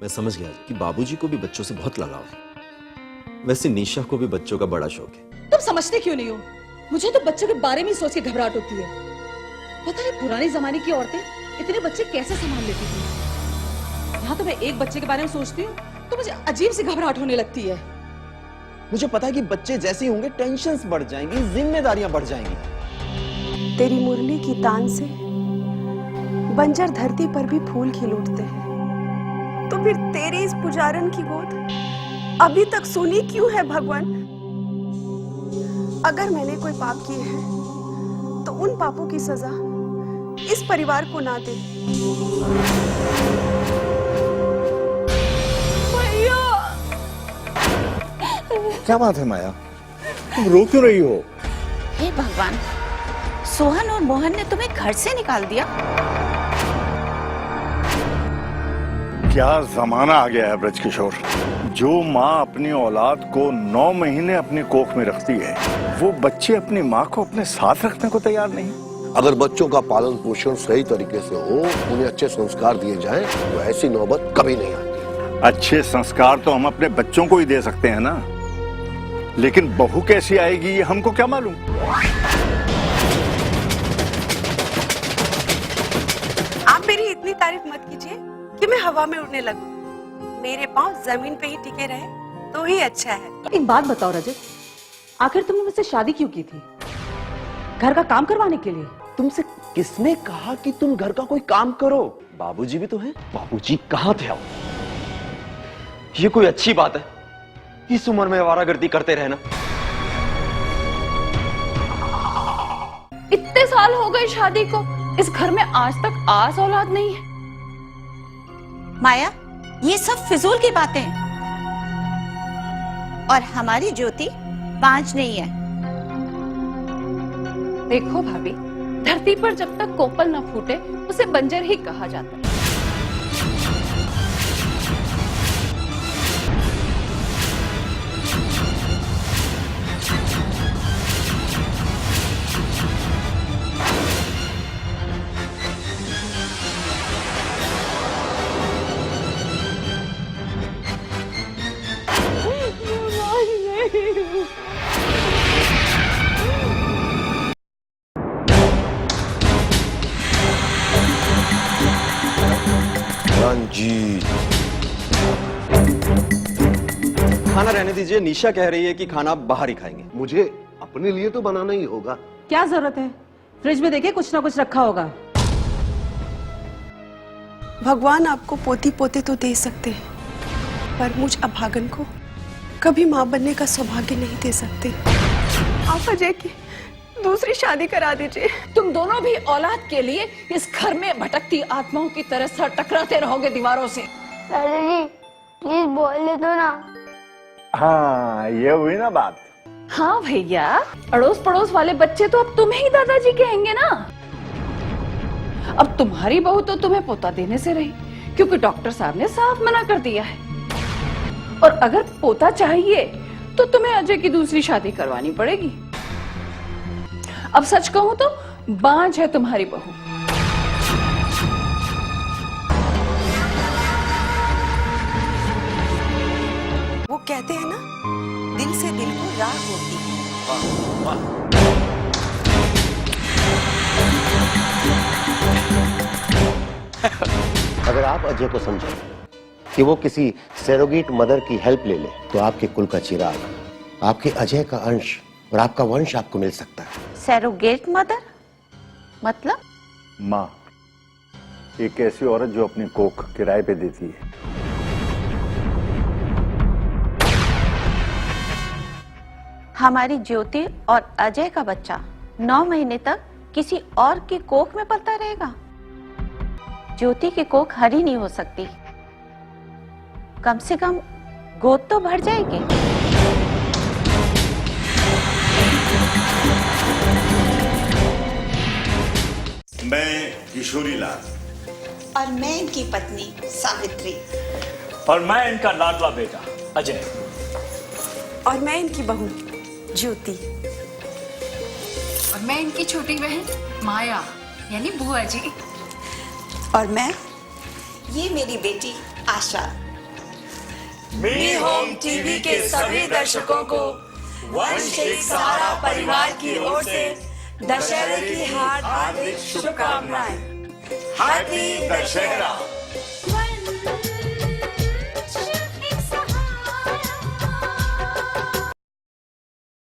मैं समझ गया कि बाबूजी को भी बच्चों से बहुत लगाव है। वैसे निशा को भी बच्चों का बड़ा शौक है। तुम समझते क्यों नहीं हो? मुझे तो बच्चों के बारे में सोच के घबराहट होती है। पता नहीं पुराने जमाने की औरतें इतने बच्चे कैसे संभाल लेती थी। यहाँ तो मैं एक बच्चे के बारे में सोचती हूँ तो मुझे अजीब सी घबराहट होने लगती है। मुझे पता है कि बच्चे जैसे होंगे टेंशन्स बढ़ जाएंगी, जिम्मेदारियां बढ़ जाएंगी। तेरी मुरली की तान से बंजर धरती पर भी फूल खिल उठते हैं, तो फिर तेरी इस पुजारन की गोद अभी तक सूनी क्यों है भगवान? अगर मैंने कोई पाप किए हैं तो उन पापों की सजा इस परिवार को ना दे। क्या बात है माया, तुम रो क्यों रही हो? हे भगवान, सोहन और मोहन ने तुम्हें घर से निकाल दिया। क्या जमाना आ गया है ब्रजकिशोर। जो माँ अपनी औलाद को 9 महीने अपनी कोख में रखती है, वो बच्चे अपनी माँ को अपने साथ रखने को तैयार नहीं। अगर बच्चों का पालन पोषण सही तरीके से हो, उन्हें अच्छे संस्कार दिए जाएं, तो ऐसी नौबत कभी नहीं आती। अच्छे संस्कार तो हम अपने बच्चों को ही दे सकते हैं ना, लेकिन बहू कैसी आएगी ये हमको क्या मालूम। आप मेरी इतनी तारीफ मत कीजिए कि मैं हवा में उड़ने लगूं। मेरे पांव जमीन पे ही टिके रहे तो ही अच्छा है। एक बात बताओ रजत, आखिर तुमने मुझसे शादी क्यों की थी? घर का काम करवाने के लिए? तुमसे किसने कहा कि तुम घर का कोई काम करो? बाबूजी भी तो हैं। बाबूजी कहाँ थे आप? ये कोई अच्छी बात है इस उम्र में आवारागर्दी करते रहना? इतने साल हो गए शादी को, इस घर में आज तक आस औलाद नहीं है। माया, ये सब फिजूल की बातें हैं। और हमारी ज्योति 5 नहीं है। देखो भाभी, धरती पर जब तक कोपल न फूटे उसे बंजर ही कहा जाता है। रंजीत, खाना रहने दीजिए। निशा कह रही है कि खाना बाहर ही खाएंगे। मुझे अपने लिए तो बनाना ही होगा। क्या जरूरत है? फ्रिज में देखिए, कुछ ना कुछ रखा होगा। भगवान आपको पोती पोते तो दे सकते हैं, पर मुझ अभागन को कभी मां बनने का सौभाग्य नहीं दे सकते। आप अजय की दूसरी शादी करा दीजिए। तुम दोनों भी औलाद के लिए इस घर में भटकती आत्माओं की तरह सर टकराते रहोगे दीवारों से। दादाजी प्लीज बोल दो ना। हाँ, ये हुई ना बात। हाँ भैया, अड़ोस पड़ोस वाले बच्चे तो अब तुम्हें ही दादाजी कहेंगे ना। अब तुम्हारी बहू तो तुम्हें पोता देने से रही, क्योंकि डॉक्टर साहब ने साफ मना कर दिया है। और अगर पोता चाहिए तो तुम्हें अजय की दूसरी शादी करवानी पड़ेगी। अब सच कहूं तो बांझ है तुम्हारी बहू। वो कहते हैं ना, दिल से दिल को राह होती है। अगर आप अजय को समझें कि वो किसी सैरोगेट मदर की हेल्प ले ले, तो आपके कुल का चिराग, आपके अजय का अंश और आपका वंश आपको मिल सकता है। सैरोगेट मदर मतलब? माँ, एक ऐसी औरत जो अपनी कोख किराए पे देती है। हमारी ज्योति और अजय का बच्चा 9 महीने तक किसी और की कोख में पलता रहेगा? ज्योति की कोख हरी नहीं हो सकती। कम से कम गोद तो भर जाएगी। मैं किशोरी लाल। और मैं इनकी पत्नी सावित्री। और मैं इनका लाडला बेटा अजय। और मैं इनकी बहू ज्योति। और मैं इनकी छोटी बहन माया, यानी बुआ जी। और मैं, ये मेरी बेटी आशा, मी होम टीवी के सभी दर्शकों को वंश एक सहारा परिवार की ओर से दशहरे की हार्दिक शुभकामनाएं। हैप्पी दशहरा।